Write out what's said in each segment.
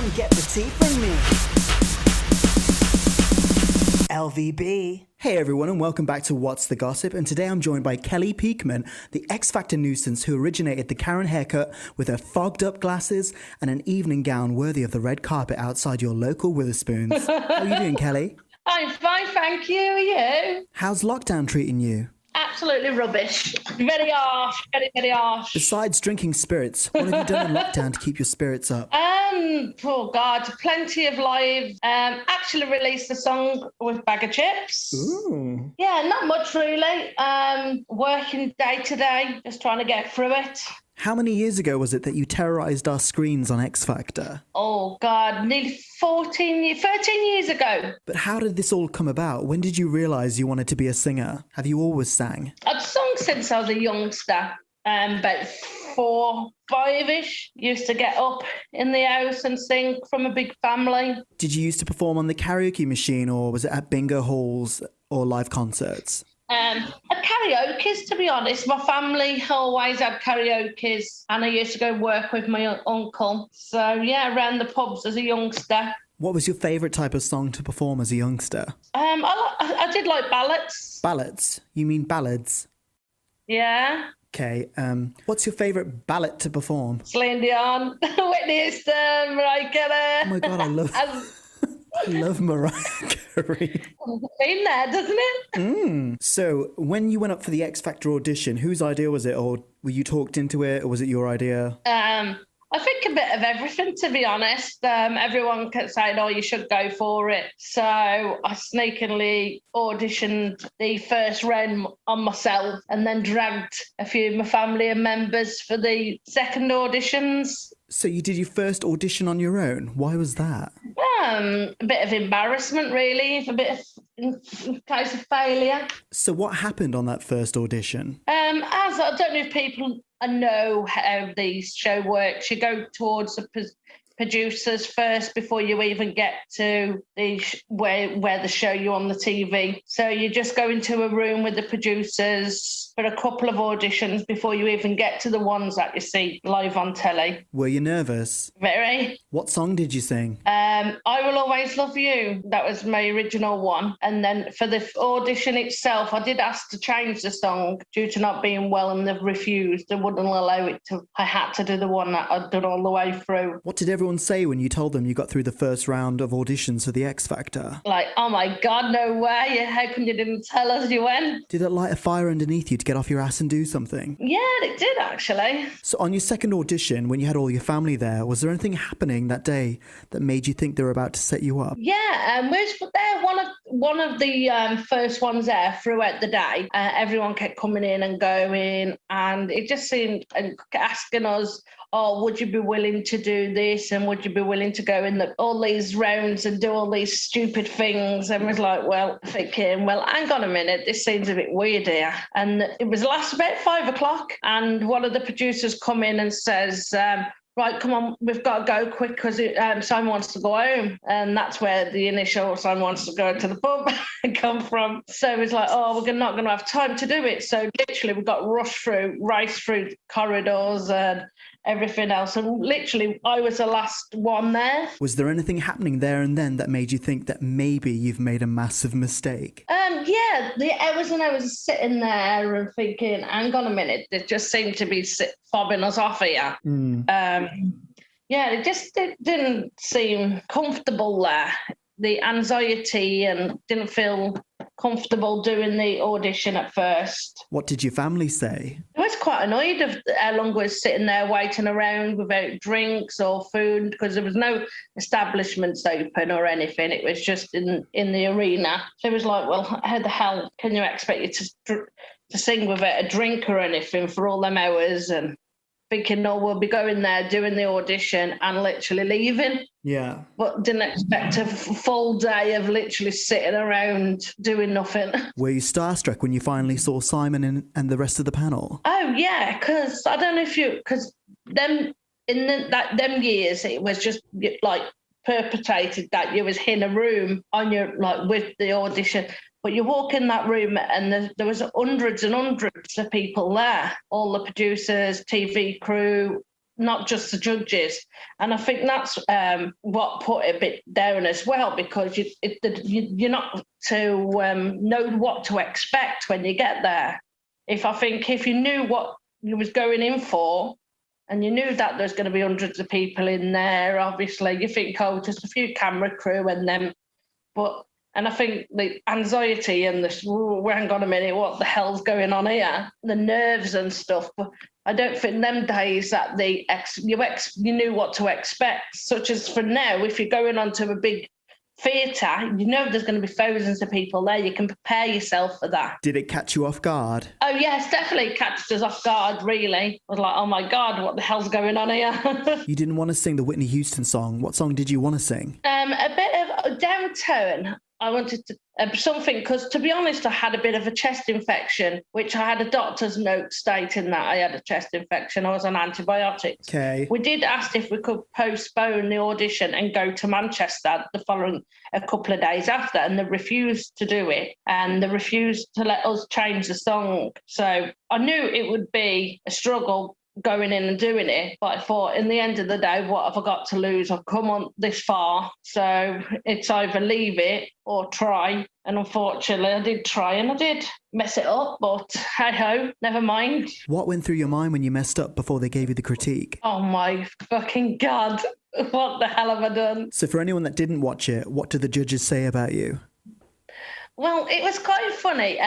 Come get the tea from me. LVB. Hey everyone and welcome back to What's the Gossip, and today I'm joined by Kelly Peakman, the X Factor nuisance who originated the Karen haircut with her fogged up glasses and an evening gown worthy of the red carpet outside your local Witherspoons. How are you doing, Kelly? I'm fine, thank you. Are you? How's lockdown treating you? Absolutely rubbish. Very harsh, very harsh. Besides drinking spirits, what have you done in lockdown to keep your spirits up? Oh God, plenty of live. Actually released a song with Baga Chipz. Ooh. Yeah, not much really. Working day to day, just trying to get through it. How many years ago was it that you terrorised our screens on X Factor? Oh God, nearly 13 years ago. But how did this all come about? When did you realise you wanted to be a singer? Have you always sang? I've sung since I was a youngster. About 4, 5-ish. Used to get up in the house and sing from a big family. Did you used to perform on the karaoke machine, or was it at bingo halls or live concerts? At karaoke's, to be honest. My family always had karaoke's, and I used to go work with my uncle. So, yeah, around the pubs as a youngster. What was your favourite type of song to perform as a youngster? I did like ballads. Ballads? You mean ballads? Yeah. Okay, what's your favourite ballad to perform? Celine Dion, Whitney Houston, Mariah Carey. Oh my God, I love Mariah Carey. Been there, doesn't it? So, when you went up for the X Factor audition, whose idea was it, or were you talked into it, or was it your idea? I think a bit of everything, to be honest. Everyone kept saying, oh, you should go for it. So I sneakily auditioned the first round on myself and then dragged a few of my family and members for the second auditions. So you did your first audition on your own. Why was that? A bit of embarrassment, really, a bit of in case of failure. So what happened on that first audition? As I don't know if people know how the show works. You go towards the producers first before you even get to the where they show you on the TV. So you just go into a room with the producers for a couple of auditions before you even get to the ones that you see live on telly. Were you nervous? Very. What song did you sing? I Will Always Love You. That was my original one. And then for the audition itself, I did ask to change the song due to not being well, and they've refused. They wouldn't allow it to. I had to do the one that I'd done all the way through. What did everyone say when you told them you got through the first round of auditions for the X Factor? Like, oh my God, no way. How come you didn't tell us you went? Did it light a fire underneath you to get off your ass and do something? Yeah, it did actually. So on your second audition, when you had all your family there, was there anything happening that day that made you think they were about to set you up? Yeah, we were there one of the first ones there throughout the day. Everyone kept coming in and going, and it just seemed and asking us, oh, would you be willing to do this? And would you be willing to go in all these rounds and do all these stupid things? And was like, well, thinking, well, hang on a minute, this seems a bit weird here. And it was last about 5 o'clock. And one of the producers come in and says, right, come on, we've got to go quick because Simon wants to go home. And that's where the initial Simon wants to go to the pub come from. So it was like, oh, we're not going to have time to do it. So literally we got rushed raced through corridors and everything else. And literally I was the last one there. Was there anything happening there and then that made you think that maybe you've made a massive mistake? Yeah, the hours and I was sitting there and thinking, hang on a minute, they just seem to be fobbing us off here. Yeah, it didn't seem comfortable there. The anxiety and didn't feel comfortable doing the audition at first. What did your family say? I was quite annoyed of how long I was sitting there waiting around without drinks or food, because there was no establishments open or anything. It was just in the arena. So it was like, well, how the hell can you expect you to sing without a drink or anything for all them hours? And thinking, no, we'll be going there, doing the audition and literally leaving. Yeah. But didn't expect a full day of literally sitting around doing nothing. Were you starstruck when you finally saw Simon and the rest of the panel? Oh, yeah, because I don't know if because them years, it was just like perpetrated that you was in a room on your, like, with the audition. But you walk in that room and there was hundreds and hundreds of people there, all the producers, TV crew, not just the judges. And I think that's what put it a bit down as well, because you're not to know what to expect when you get there. If you knew what you was going in for, and you knew that there's going to be hundreds of people in there, obviously you think, oh, just a few camera crew and them. And I think the anxiety and hang on a minute, what the hell's going on here? The nerves and stuff. But I don't think them days that you knew what to expect, such as for now, if you're going onto a big theatre, you know there's going to be thousands of people there. You can prepare yourself for that. Did it catch you off guard? Oh, yes, definitely catched us off guard, really. I was like, oh, my God, what the hell's going on here? You didn't want to sing the Whitney Houston song. What song did you want to sing? A bit of downturn. I wanted to something, because to be honest, I had a bit of a chest infection, which I had a doctor's note stating that I had a chest infection. I was on antibiotics. Okay. We did ask if we could postpone the audition and go to Manchester the following a couple of days after, and they refused to do it, and they refused to let us change the song. So I knew it would be a struggle going in and doing it, but I thought, in the end of the day, what have I got to lose? I've come on this far, so it's either leave it or try. And unfortunately, I did try, and I did mess it up, but hey-ho, never mind. What went through your mind when you messed up before they gave you the critique? Oh my fucking God, what the hell have I done? So for anyone that didn't watch it, what did the judges say about you? Well, it was quite funny.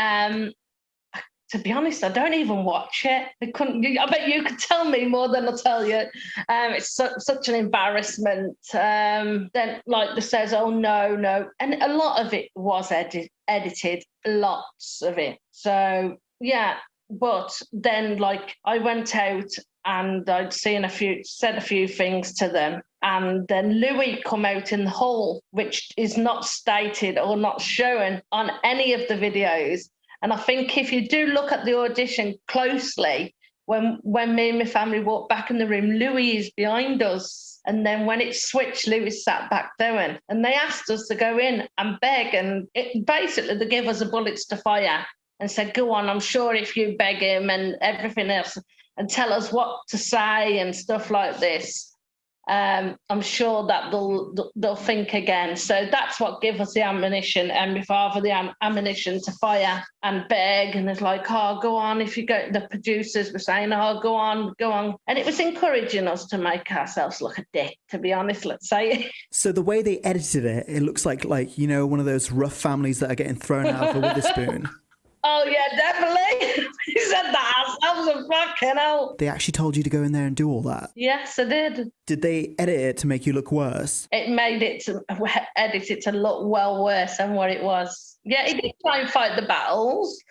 To be honest, I don't even watch it. I bet you could tell me more than I'll tell you. It's such an embarrassment. Then, like, they says, oh, no. And a lot of it was edited, lots of it. So, yeah. But then, like, I went out and I'd said a few things to them. And then Louis come out in the hall, which is not stated or not shown on any of the videos. And I think if you do look at the audition closely, when me and my family walked back in the room, Louis is behind us. And then when it switched, Louis sat back down. And they asked us to go in and beg. And basically, they gave us the bullets to fire and said, go on, I'm sure if you beg him and everything else and tell us what to say and stuff like this, I'm sure that they'll think again. So that's what gave us the ammunition, and my father the ammunition to fire and beg. And it's like, oh, go on. If you go, the producers were saying, oh, go on. And it was encouraging us to make ourselves look a dick, to be honest, let's say. So the way they edited it, it looks like, you know, one of those rough families that are getting thrown out of a Witherspoon. Oh, yeah, definitely. We said that ourselves, and fucking hell. They actually told you to go in there and do all that? Yes, I did. Did they edit it to make you look worse? It made it to edit it to look well worse than what it was. Yeah, he did try and fight the battles,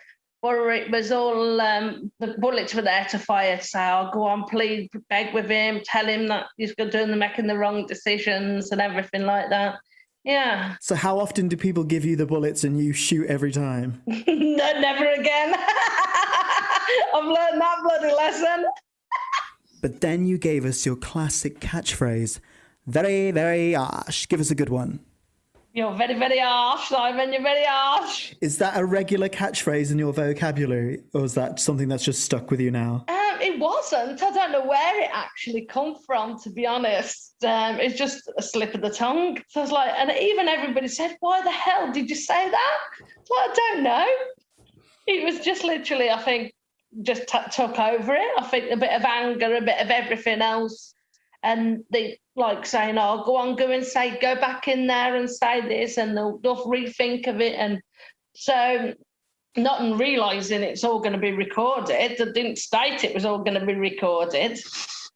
but it was all, the bullets were there to fire, to say, oh, go on, please, beg with him, tell him that he's making the wrong decisions and everything like that. Yeah. So how often do people give you the bullets and you shoot every time? No, never again. I've learned that bloody lesson. But then you gave us your classic catchphrase, very, very harsh. Give us a good one. You're very, very harsh, Simon. You're very harsh. Is that a regular catchphrase in your vocabulary, or is that something that's just stuck with you now? It wasn't. I don't know where it actually come from, to be honest. It's just a slip of the tongue. So I was like, and even everybody said, why the hell did you say that? Well, I don't know. It was just literally, I think, just took over it. I think a bit of anger, a bit of everything else. And they like saying, oh, go back in there and say this, and they'll rethink of it. And so not realising it's all going to be recorded, they didn't state it was all going to be recorded.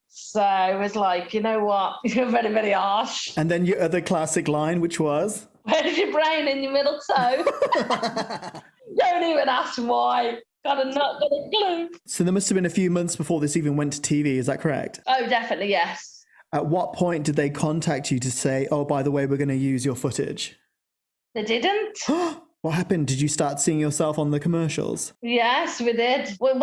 So it was like, you know what, you're very, very harsh. And then your other classic line, which was? Where's your brain in your middle toe? Don't even ask why. Got a clue. So there must have been a few months before this even went to TV, is that correct? Oh, definitely, yes. At what point did they contact you to say, oh, by the way, we're going to use your footage? They didn't. What happened? Did you start seeing yourself on the commercials? Yes, we did. When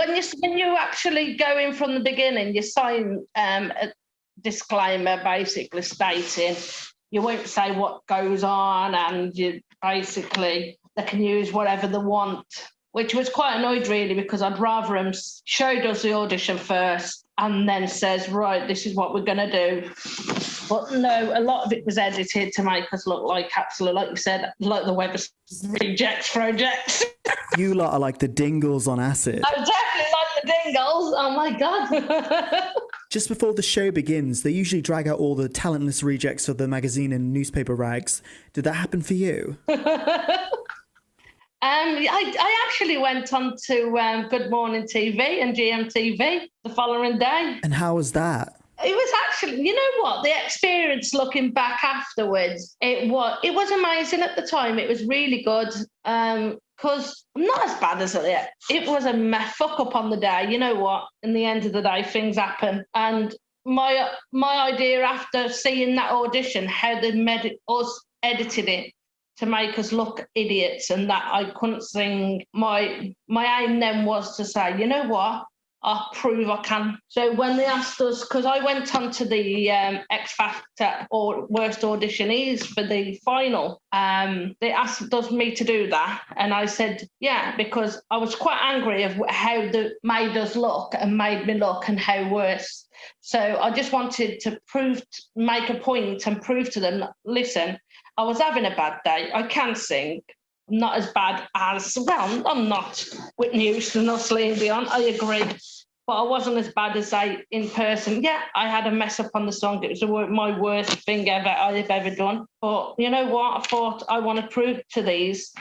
you actually go in from the beginning, you sign a disclaimer basically stating you won't say what goes on, and you basically, they can use whatever they want, which was quite annoyed really, because I'd rather them showed us the audition first and then says, right, this is what we're going to do. But no, a lot of it was edited to make us look like absolutely, like you said, like the Web rejects projects. You lot are like the Dingles on acid. I'm definitely like the Dingles. Oh my God. Just before the show begins, they usually drag out all the talentless rejects of the magazine and newspaper rags. Did that happen for you? I actually went on to Good Morning TV and GMTV the following day. And how was that? It was actually, you know what, the experience looking back afterwards, it was amazing at the time. It was really good because I'm not as bad as it. It was a fuck up on the day. You know what? In the end of the day, things happen. And my idea after seeing that audition, how they edited it to make us look idiots and that I couldn't sing, my aim then was to say, you know what? I'll prove I can. So when they asked us, because I went on to the X Factor or Worst Auditionees for the final, they asked us me to do that. And I said, yeah, because I was quite angry of how they made us look and made me look and how worse. So I just wanted to make a point and prove to them, listen, I was having a bad day. I can sing. Not as bad as, well, I'm not Whitney Houston or Celine Dion, I agree. But I wasn't as bad as in person. Yeah, I had a mess up on the song. It was my worst thing I've ever done. But you know what? I thought I want to prove to these.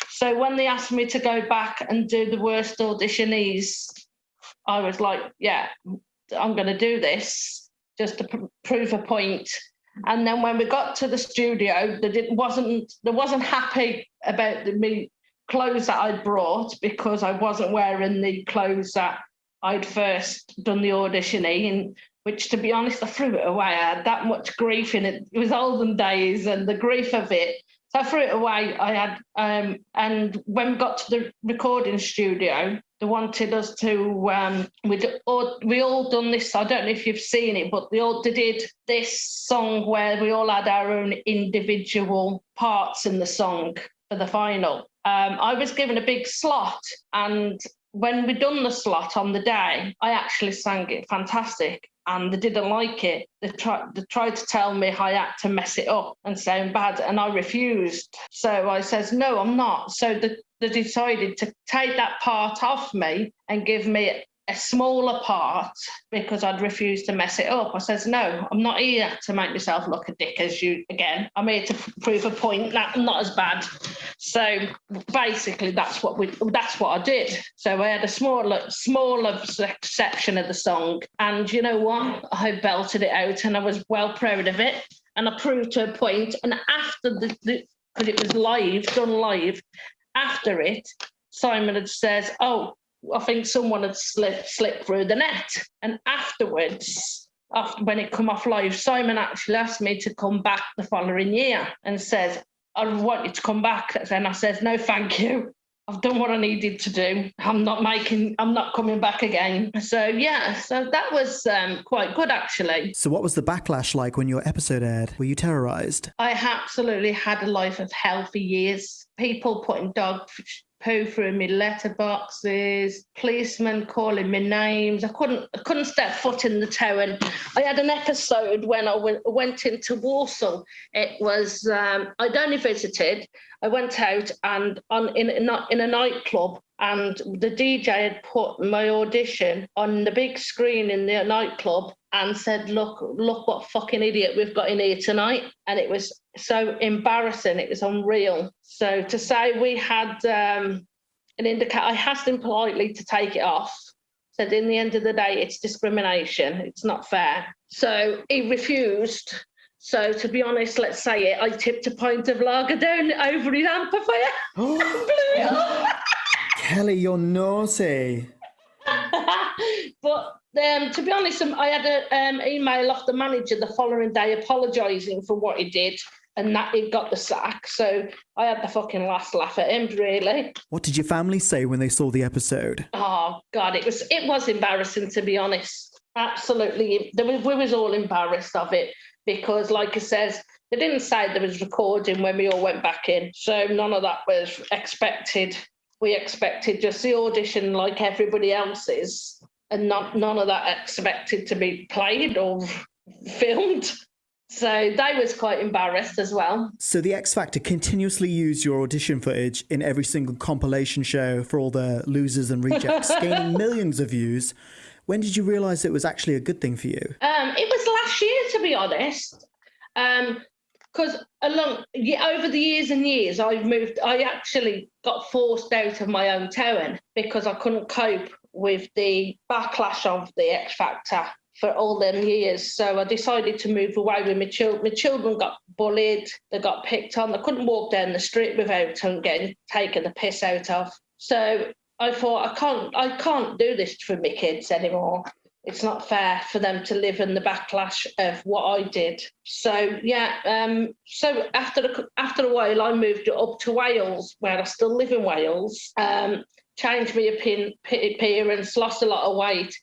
So when they asked me to go back and do the Worst Auditionees, I was like, yeah, I'm going to do this just to prove a point. And then when we got to the studio, they wasn't happy about me clothes that I'd brought because I wasn't wearing the clothes that I'd first done the audition in, which, to be honest, I threw it away. I had that much grief in it. It was olden days and the grief of it. So I threw it away. I had, and when we got to the recording studio, they wanted us to, we all done this. I don't know if you've seen it, but they did this song where we all had our own individual parts in the song for the final. I was given a big slot, and when we done the slot on the day, I actually sang it fantastic. And they didn't like it. They tried to tell me I had to mess it up and sound bad, and I refused. So I says, no, I'm not. So they decided to take that part off me and give me a smaller part because I'd refused to mess it up. I says, no, I'm not here to make myself look a dick as you again. I'm here to prove a point that I'm not as bad. So basically that's what I did. So I had a smaller section of the song, and you know what? I belted it out and I was well proud of it, and I proved to a point. And after because it was done live, after it, Simon had says, oh, I think someone had slipped through the net. And afterwards, when it come off live, Simon actually asked me to come back the following year and says, I want you to come back. And I says, no, thank you. I've done what I needed to do. I'm not coming back again. So, yeah, so that was quite good, actually. So what was the backlash like when your episode aired? Were you terrorised? I absolutely had a life of hell for years. People putting dog poo through me letterboxes, policemen calling me names. I couldn't step foot in the town. I had an episode when I went into Warsaw. It was I'd only visited. I went out and in a nightclub, and the DJ had put my audition on the big screen in the nightclub and said, look what fucking idiot we've got in here tonight. And it was so embarrassing. It was unreal. So to say we had an indicator, I asked him politely to take it off. Said, in the end of the day, it's discrimination. It's not fair. So he refused. So to be honest, let's say it, I tipped a pint of lager down over his amplifier. Blew it up. Kelly, you're naughty. But to be honest, I had an email off the manager the following day apologising for what he did, and that he got the sack. So I had the fucking last laugh at him, really. What did your family say when they saw the episode? Oh, God, it was embarrassing, to be honest. Absolutely. We was all embarrassed of it because, like I says, they didn't say there was recording when we all went back in. So none of that was expected. We expected just the audition like everybody else's. and none of that expected to be played or filmed. So they was quite embarrassed as well. So the X Factor continuously used your audition footage in every single compilation show for all the losers and rejects, gaining millions of views. When did you realise it was actually a good thing for you? It was last year, to be honest. Because over the years and years, I actually got forced out of my own town because I couldn't cope with the backlash of the X Factor for all them years. So I decided to move away with my children. My children got bullied, they got picked on. They couldn't walk down the street without them getting taken the piss out of. So I thought, I can't do this for my kids anymore. It's not fair for them to live in the backlash of what I did. So, so after a while, I moved up to Wales, where I still live in Wales, changed my appearance, lost a lot of weight.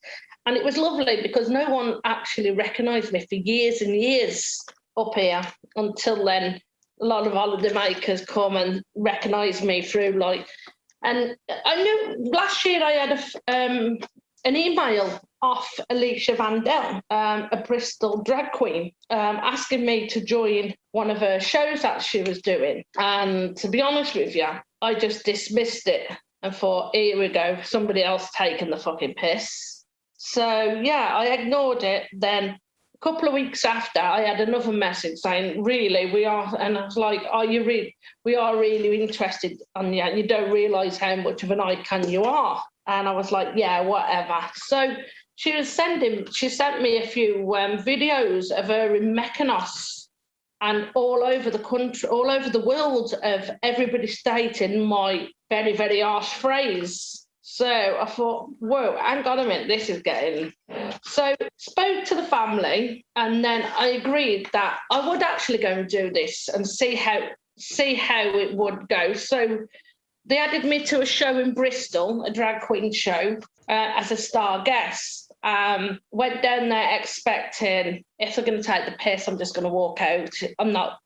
And it was lovely because no one actually recognised me for years and years up here. Until then, a lot of holiday makers come and recognise me through and I knew last year I had an email off Alicia Vandell, a Bristol drag queen, asking me to join one of her shows that she was doing. And to be honest with you, I just dismissed it and thought, here we go, somebody else taking the fucking piss. So, yeah, I ignored it. Then a couple of weeks after, I had another message saying, really, we are, and I was like, we are really interested in you. You don't realise how much of an icon you are. And I was like, yeah, whatever. So she sent me a few videos of her in Mykonos and all over the country, all over the world, of everybody stating my very, very harsh phrase. So I thought, whoa, hang on a minute, this is getting... So spoke to the family, and then I agreed that I would actually go and do this and see how it would go. So they added me to a show in Bristol, a drag queen show, as a star guest. Went down there expecting, if they're going to take the piss, I'm just going to walk out. I'm not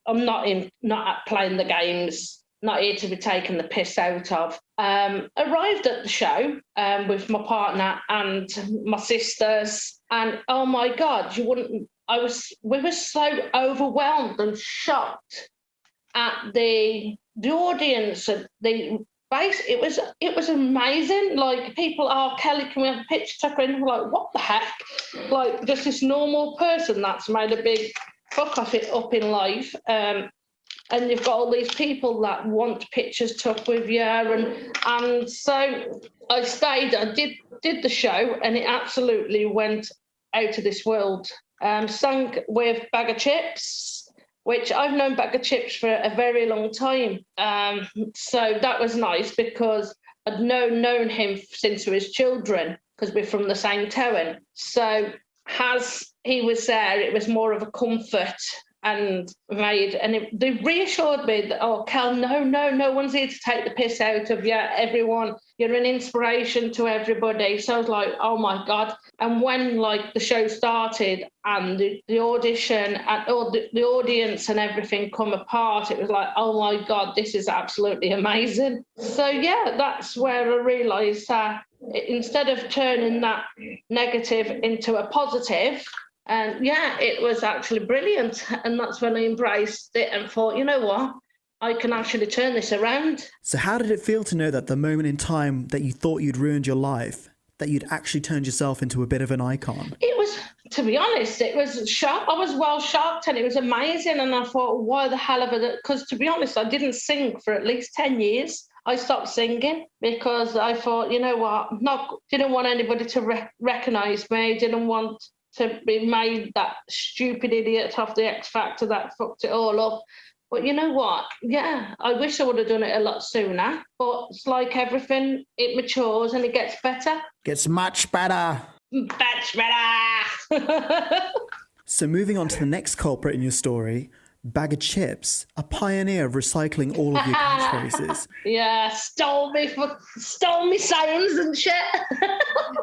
playing the games. Not here to be taken the piss out of. Arrived at the show with my partner and my sisters, and oh my God, we were so overwhelmed and shocked at the audience. It was amazing. Like, people, oh, Kelly, can we have a picture? Tucker in? We're like, what the heck? Like, just this normal person that's made a big fuck off it up in life. And you've got all these people that want pictures took with you. And so I stayed, I did the show, and it absolutely went out of this world. Sung with Baga Chipz, which I've known Baga Chipz for a very long time. So that was nice because I'd known him since we was children, because we're from the same town. So as he was there, it was more of a comfort. They reassured me that, oh, Kel, no one's here to take the piss out of you. Everyone, you're an inspiration to everybody. So I was like, oh my God. And when the show started and the audition and all the audience and everything come apart, it was like, oh my God, this is absolutely amazing. So yeah, that's where I realised that instead of turning that negative into a positive, and yeah, it was actually brilliant. And that's when I embraced it and thought, you know what? I can actually turn this around. So how did it feel to know that the moment in time that you thought you'd ruined your life, that you'd actually turned yourself into a bit of an icon? It was, to be honest, it was shock. I was well shocked, and it was amazing. And I thought, why the hell of it? Because to be honest, I didn't sing for at least 10 years. I stopped singing because I thought, you know what? Didn't want anybody to recognise me. Didn't want to be made that stupid idiot of the X Factor that fucked it all up. But you know what? Yeah, I wish I would have done it a lot sooner. But it's like everything, it matures and it gets better. Gets much better. Much better. So moving on to the next culprit in your story, Baga Chipz, a pioneer of recycling all of your catchphrases. Yeah, stole me sounds and shit.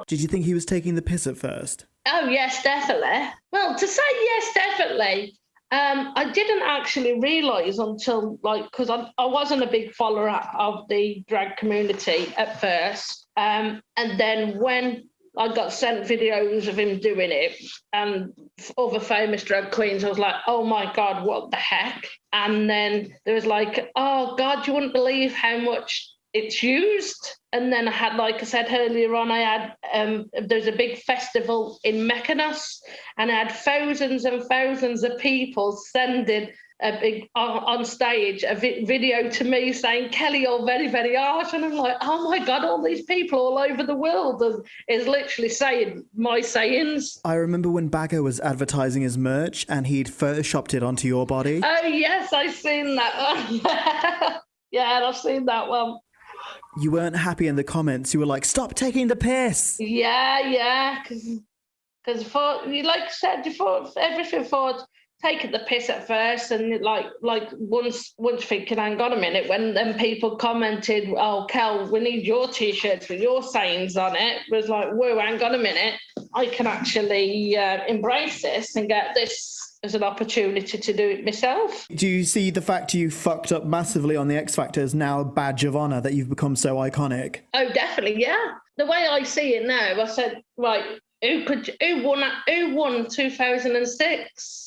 Did you think he was taking the piss at first? Oh, yes, definitely. Well, to say yes, definitely, I didn't actually realise until, because I wasn't a big follower of the drag community at first. And then when I got sent videos of him doing it, and other famous drag queens. I was like, oh my God, what the heck? And then there was like, oh God, you wouldn't believe how much it's used. And then I had, like I said earlier on, I had there's a big festival in Mykonos, and I had thousands and thousands of people sending a big on stage a video to me saying, Kelly, you're very, very harsh. And I'm like, oh my God, all these people all over the world is literally saying my sayings. I remember when Baga was advertising his merch and he'd photoshopped it onto your body. Oh yes, I've seen that one. Yeah, I've seen that one. You weren't happy in the comments. You were like, stop taking the piss. Yeah, because like I said before, everything for taking the piss at first, and like once thinking, hang on a minute, when then people commented, oh Kel, we need your t-shirts with your sayings on it, was like, whoa, hang on a minute, I can actually embrace this and get this as an opportunity to do it myself. Do you see the fact you fucked up massively on the X Factor is now a badge of honour that you've become so iconic? Oh, definitely, yeah. The way I see it now, I said, right, who won 2006?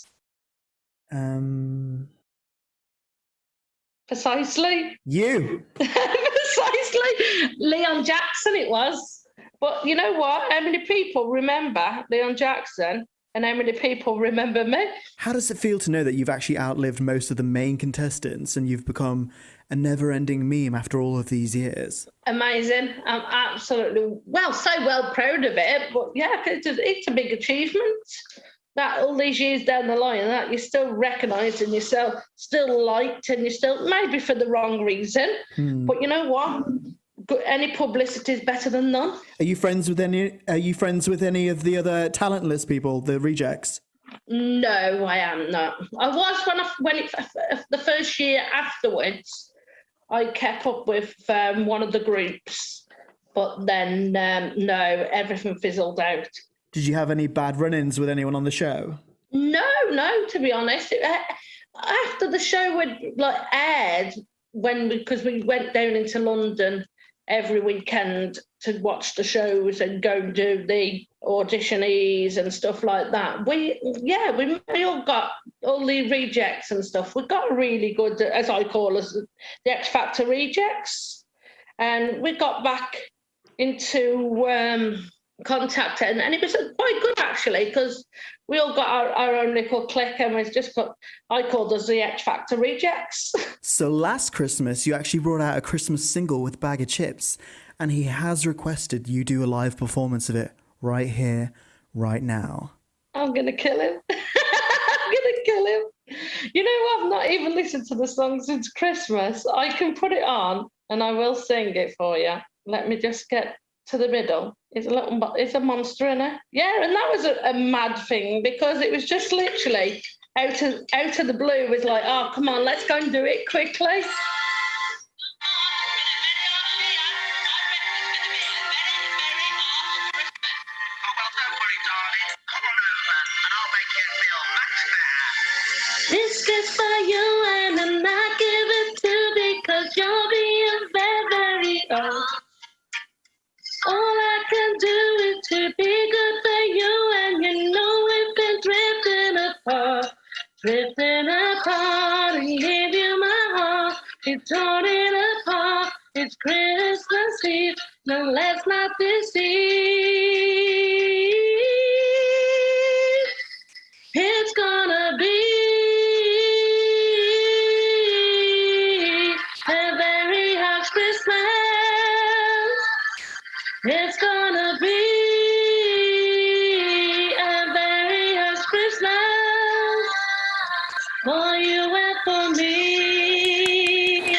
Precisely. You. Precisely. Leon Jackson it was. But you know what? How many people remember Leon Jackson and how many people remember me? How does it feel to know that you've actually outlived most of the main contestants and you've become a never-ending meme after all of these years? Amazing. I'm absolutely, so well proud of it. But yeah, it's a big achievement. That all these years down the line, that you're still recognised and you're still liked, and you're still, maybe for the wrong reason, but you know what? Any publicity is better than none. Are you friends with any of the other talentless people, the rejects? No, I am not. I was when the first year afterwards, I kept up with one of the groups, but then no, everything fizzled out. Did you have any bad run-ins with anyone on the show? No, to be honest. After the show had aired, because we went down into London every weekend to watch the shows and go do the auditionees and stuff like that. We all got all the rejects and stuff. We got a really good, as I call us, the X Factor rejects, and we got back into contact, and it was quite good actually, because we all got our own little clique, and we've just got, I called us the X Factor rejects. So last Christmas you actually brought out a Christmas single with Baga Chipz, and he has requested you do a live performance of it right here, right now. I'm gonna kill him. I'm gonna kill him. You know, I've not even listened to the song since Christmas. I can put it on and I will sing it for you. Let me just get to the middle. It's a monster, isn't it? Yeah, and that was a mad thing, because it was just literally out of the blue. It was like, oh, come on, let's go and do it quickly. This is for you, and I give it to, because you're being very, very old. All I can do is to be good for you, and you know we've been drifting apart, and give you my heart. It's torn it apart. It's Christmas Eve. No, let's not deceive. It's gonna be a very harsh Christmas. It's gonna be a very harsh Christmas for you and for me.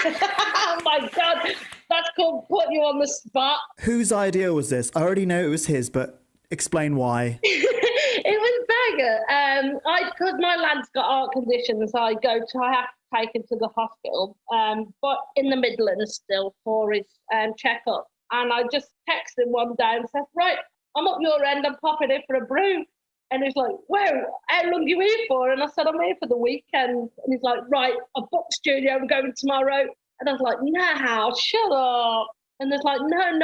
Oh my God, that's called put you on the spot. Whose idea was this? I already know it was his, but explain why. It was Baga. Because my lad's got heart conditions, I have to take him to the hospital, but in the Midlands still for his checkup. And I just texted him one day and said, right, I'm up your end, I'm popping in for a brew. And he's like, whoa, how long are you here for? And I said, I'm here for the weekend. And he's like, right, I booked studio, I'm going tomorrow. And I was like, nah, shut up. And there's like, no,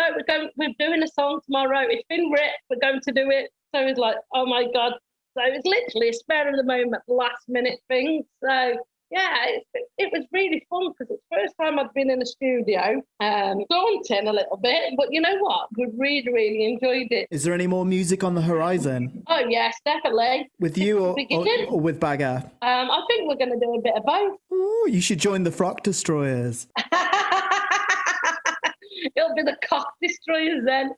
we're doing a song tomorrow. It's been written, we're going to do it. So it's like, oh my God. So it's literally a spare of the moment, last minute thing. So yeah, it was really fun because it's the first time I'd been in a studio. Daunting a little bit, but you know what? We really, really enjoyed it. Is there any more music on the horizon? Oh yes, definitely. With you or with Baga? I think we're going to do a bit of both. Ooh, you should join the Frock Destroyers. It'll be the cock destroyers then.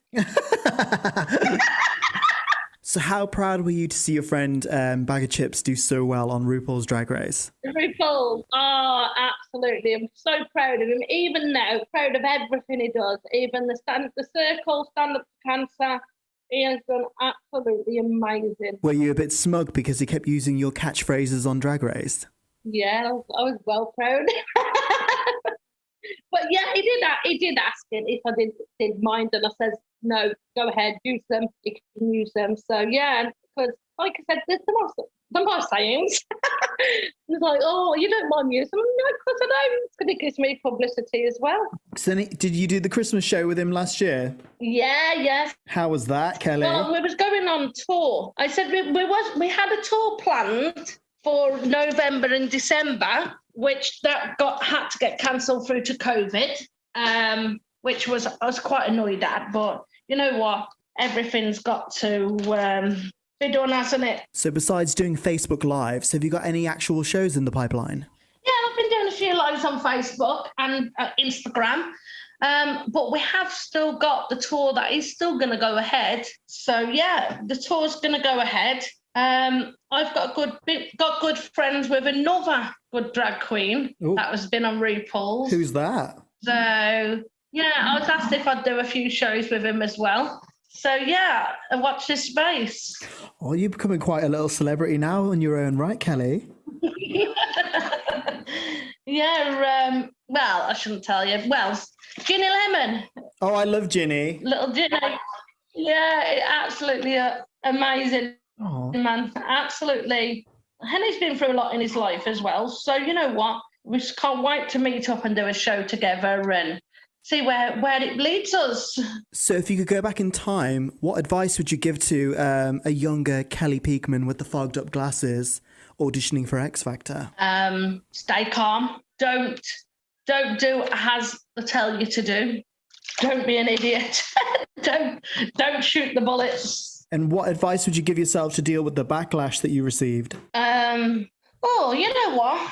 So how proud were you to see your friend Baga Chipz do so well on RuPaul's Drag Race? Rupaul, absolutely. I'm so proud of him. Even now, proud of everything he does. Even the circle, stand up to cancer. He has done absolutely amazing. Were you a bit smug because he kept using your catchphrases on Drag Race? Yeah, I was well proud. But yeah, he did ask it if I did mind, and I said, no, go ahead, use them. You can use them. So yeah, because like I said, there's the more sayings. It's like, oh, you don't mind using them? No, of course I don't. Because it gives me publicity as well. So did you do the Christmas show with him last year? Yeah, yes. How was that, Kelly? Well, we was going on tour. I said we had a tour planned for November and December, which had to get cancelled through to COVID, which I was quite annoyed at. But you know what? Everything's got to be done, hasn't it? So besides doing Facebook Lives, have you got any actual shows in the pipeline? Yeah, I've been doing a few lives on Facebook and Instagram. But we have still got the tour that is still going to go ahead. So yeah, the tour's going to go ahead. I've got good friends with another good drag queen. Ooh. That has been on RuPaul's. Who's that? So yeah, I was asked if I'd do a few shows with him as well. So yeah, watch this space. Oh, you're becoming quite a little celebrity now in your own right, Kelly. Yeah, well, I shouldn't tell you. Well, Ginny Lemon. Oh, I love Ginny. Little Ginny. Yeah, absolutely amazing. Oh. Man, absolutely. Henny's been through a lot in his life as well. So you know what? We just can't wait to meet up and do a show together and see where it leads us. So if you could go back in time, what advice would you give to a younger Kelly Peakman with the fogged up glasses auditioning for X Factor? Stay calm. Don't do as they tell you to do. Don't be an idiot. Don't shoot the bullets. And what advice would you give yourself to deal with the backlash that you received? Oh, you know what?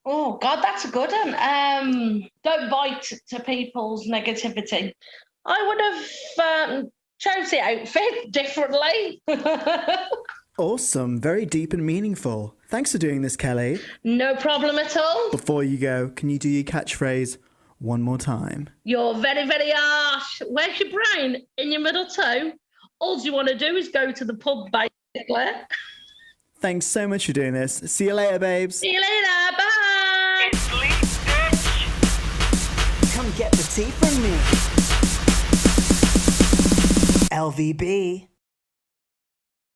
Oh, God, that's a good one. Don't bite to people's negativity. I would have chose the outfit differently. Awesome. Very deep and meaningful. Thanks for doing this, Kelly. No problem at all. Before you go, can you do your catchphrase one more time? You're very, very harsh. Where's your Bryan? In your middle toe? All you want to do is go to the pub, basically. Thanks so much for doing this. See you later, babes. See you later. Bye. It's Leigh, bitch. Come get the tea from me. LVB.